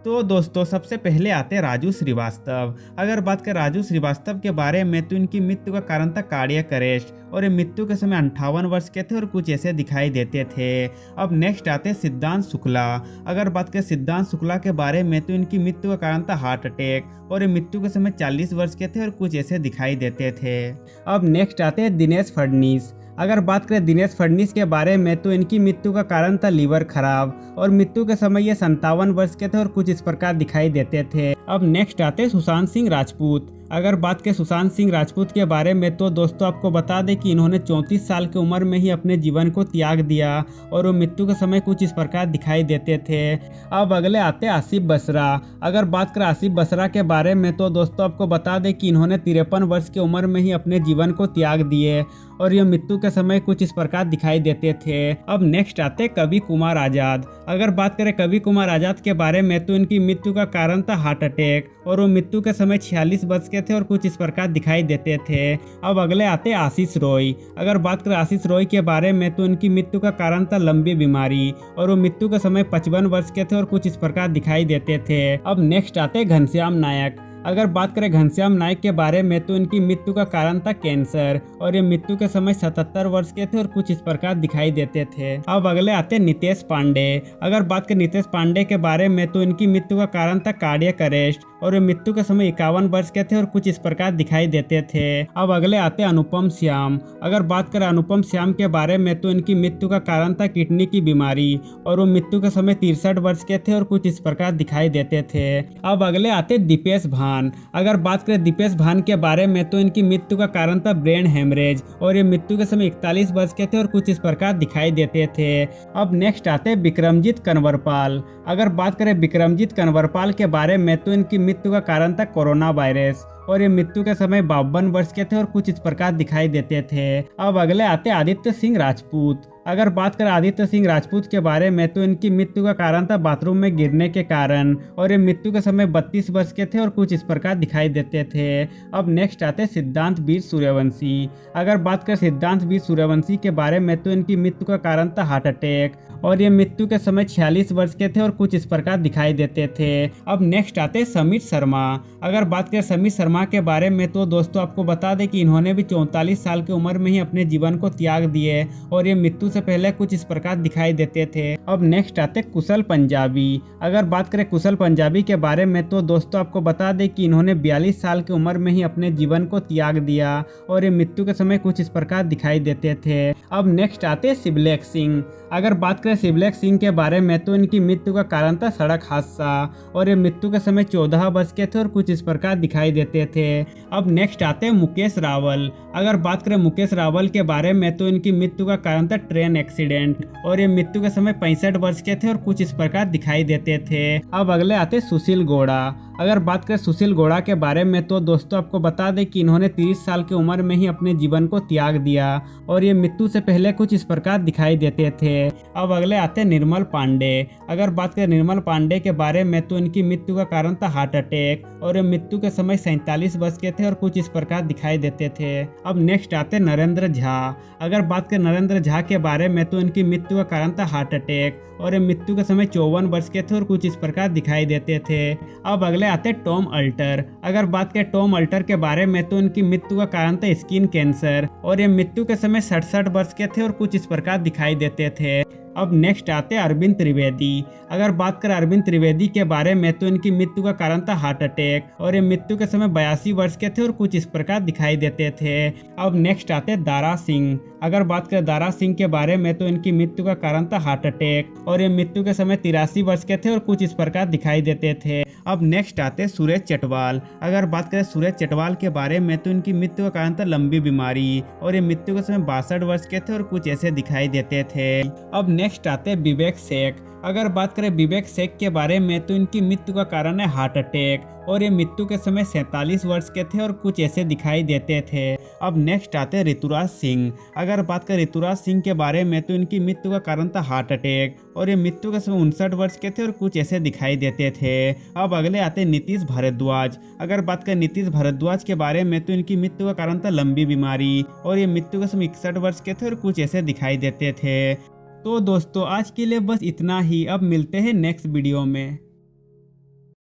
तो दोस्तों सबसे पहले आते हैं राजू श्रीवास्तव। अगर बात करें राजू श्रीवास्तव के बारे में तो इनकी मृत्यु का कारण था कार्डियक अरेस्ट और ये मृत्यु के समय 58 वर्ष के थे और कुछ ऐसे दिखाई देते थे। अब नेक्स्ट आते हैं सिद्धांत शुक्ला। अगर बात करें सिद्धांत शुक्ला के बारे में तो इनकी मृत्यु का कारण था हार्ट अटैक और ये मृत्यु के समय 40 वर्ष के थे और कुछ ऐसे दिखाई देते थे। अब नेक्स्ट आते हैं दिनेश फडणवीस। अगर बात करें दिनेश फडणवीस के बारे में तो इनकी मृत्यु का कारण था लीवर खराब और मृत्यु के समय ये 57 वर्ष के थे और कुछ इस प्रकार दिखाई देते थे। अब नेक्स्ट आते सुशांत सिंह राजपूत। अगर बात करें सुशांत सिंह राजपूत के बारे में तो दोस्तों आपको बता दें कि इन्होंने 34 साल की उम्र में ही अपने जीवन को त्याग दिया और वो मृत्यु के समय कुछ इस प्रकार दिखाई देते थे। अब अगले आते आसिफ बसरा। अगर बात करें आसिफ बसरा के बारे में तो दोस्तों आपको बता दें कि इन्होंने 53 वर्ष की उम्र में ही अपने जीवन को त्याग दिए और ये मृत्यु के समय कुछ इस प्रकार दिखाई देते थे। अब नेक्स्ट आते कवि कुमार आजाद। अगर बात करें कवि कुमार आजाद के बारे में तो इनकी मृत्यु का कारण था हार्ट अटैक और वो मृत्यु के समय 46 वर्ष के थे और कुछ इस प्रकार दिखाई देते थे। अब अगले आते आशीष रॉय। अगर बात करें आशीष रॉय के बारे में तो इनकी मृत्यु का कारण था लंबी बीमारी और वो मृत्यु के समय 55 वर्ष के थे और कुछ इस प्रकार दिखाई देते थे। अब नेक्स्ट आते घनश्याम नायक। अगर बात करें घनश्याम नायक के बारे में तो इनकी मृत्यु का कारण था कैंसर और ये मृत्यु के समय 77 वर्ष के थे और कुछ इस प्रकार दिखाई देते थे। अब अगले आते नितेश पांडे। अगर बात करें नितेश पांडे के बारे में तो इनकी मृत्यु का कारण था कार्डियक अरेस्ट और ये मृत्यु के समय 51 वर्ष के थे और कुछ इस प्रकार दिखाई देते थे। अब अगले आते अनुपम श्याम। अगर बात करें अनुपम श्याम के बारे में तो इनकी मृत्यु का कारण था किडनी की बीमारी और वो मृत्यु के समय 63 वर्ष के थे और कुछ इस प्रकार दिखाई देते थे। अब अगले आते दीपेश भान। अगर बात करें दीपेश भान के बारे में तो इनकी मृत्यु का कारण था ब्रेन हेमरेज और ये मृत्यु के समय 41 वर्ष के थे और कुछ इस प्रकार दिखाई देते थे। अब नेक्स्ट आते विक्रमजीत कनवरपाल। अगर बात करें विक्रमजीत कनवरपाल के बारे में तो इनकी मृत्यु का कारण था कोरोना वायरस और ये मृत्यु के समय 52 वर्ष के थे और कुछ इस प्रकार दिखाई देते थे। अब अगले आते आदित्य सिंह राजपूत। अगर बात करें आदित्य सिंह राजपूत के बारे में तो इनकी मृत्यु का कारण था बाथरूम में गिरने के कारण और ये मृत्यु के समय 32 वर्ष के थे और कुछ इस प्रकार दिखाई देते थे। अब नेक्स्ट आते सिद्धांत वीर सूर्यवंशी। अगर बात करें सिद्धांत वीर सूर्यवंशी के बारे में तो इनकी मृत्यु का कारण था हार्ट अटैक और ये मृत्यु के समय 46 वर्ष के थे और कुछ इस प्रकार दिखाई देते थे। अब नेक्स्ट आते समीर शर्मा। अगर बात करें समीर शर्मा के बारे में तो दोस्तों आपको बता दें कि इन्होंने भी 44 साल की उम्र में ही अपने जीवन को त्याग दिए और ये मृत्यु से पहले कुछ इस प्रकार दिखाई देते थे। अब नेक्स्ट आते कुशल पंजाबी। अगर बात करें कुशल पंजाबी के बारे में तो दोस्तों आपको बता दें कि इन्होंने 42 साल की उम्र में ही अपने जीवन को त्याग दिया और ये मृत्यु के समय कुछ इस प्रकार दिखाई देते थे। अब नेक्स्ट आते शिवलेख सिंह। अगर बात करें शिवलेख सिंह के बारे में तो इनकी मृत्यु का कारण था सड़क हादसा और ये मृत्यु के समय 14 वर्ष के थे और कुछ इस प्रकार दिखाई देते थे। अब नेक्स्ट आते मुकेश रावल। अगर बात करें मुकेश रावल के बारे में तो इनकी मृत्यु का कारण था ट्रेन एक्सीडेंट और ये मृत्यु के समय 65 वर्ष के थे और कुछ इस प्रकार दिखाई देते थे। अब अगले आते सुशील गौड़ा। अगर बात करें सुशील गौड़ा के बारे में तो दोस्तों आपको बता दें कि इन्होंने 30 साल की उम्र में ही अपने जीवन को त्याग दिया और ये मृत्यु से पहले कुछ इस प्रकार दिखाई देते थे। अब अगले आते निर्मल पांडे। अगर बात करें निर्मल पांडे के बारे में तो इनकी मृत्यु का कारण था हार्ट अटैक और ये मृत्यु के समय 47 वर्ष के थे और कुछ इस प्रकार दिखाई देते थे। अब नेक्स्ट आते नरेंद्र झा। अगर बात करें नरेंद्र झा के बारे में तो इनकी मृत्यु का कारण था हार्ट अटैक और ये मृत्यु के समय 54 वर्ष के थे और कुछ इस प्रकार दिखाई देते थे। अब अगले आते टॉम अल्टर। अगर बात करें टॉम अल्टर के बारे में तो इनकी मृत्यु का कारण था स्किन कैंसर और ये मृत्यु के समय 67 वर्ष के थे और कुछ इस प्रकार दिखाई देते थे। अब नेक्स्ट आते अरविंद त्रिवेदी। अगर बात करें अरविंद त्रिवेदी के बारे में तो इनकी मृत्यु का कारण था हार्ट अटैक और ये मृत्यु के समय 82 वर्ष के थे और कुछ इस प्रकार दिखाई देते थे। अब नेक्स्ट आते दारा सिंह। अगर बात करें दारा सिंह के बारे में तो इनकी मृत्यु का कारण था हार्ट अटैक और ये मृत्यु के समय 83 वर्ष के थे और कुछ इस प्रकार दिखाई देते थे। अब नेक्स्ट आते सुरेश चटवाल। अगर बात करें सुरेश चटवाल के बारे में तो इनकी मृत्यु का कारण था लंबी बीमारी और ये मृत्यु के समय 62 वर्ष के थे और कुछ ऐसे दिखाई देते थे। अब नेक्स्ट आते विवेक शेख। अगर बात करें विवेक शेख के बारे में तो इनकी मृत्यु का कारण है हार्ट अटैक और ये मृत्यु के समय 47 वर्ष के थे और कुछ ऐसे दिखाई देते थे। अब नेक्स्ट आते ऋतुराज सिंह। अगर बात करें ऋतुराज सिंह के बारे में तो इनकी मृत्यु का कारण था हार्ट अटैक और ये मृत्यु के समय 59 वर्ष के थे और कुछ ऐसे दिखाई देते थे। अब अगले आते नीतीश भारद्वाज। अगर बात करें नीतीश भारद्वाज के बारे में तो इनकी मृत्यु का कारण था लंबी बीमारी और ये मृत्यु के समय 61 वर्ष के थे और कुछ ऐसे दिखाई देते थे। तो दोस्तों आज के लिए बस इतना ही। अब मिलते हैं नेक्स्ट वीडियो में।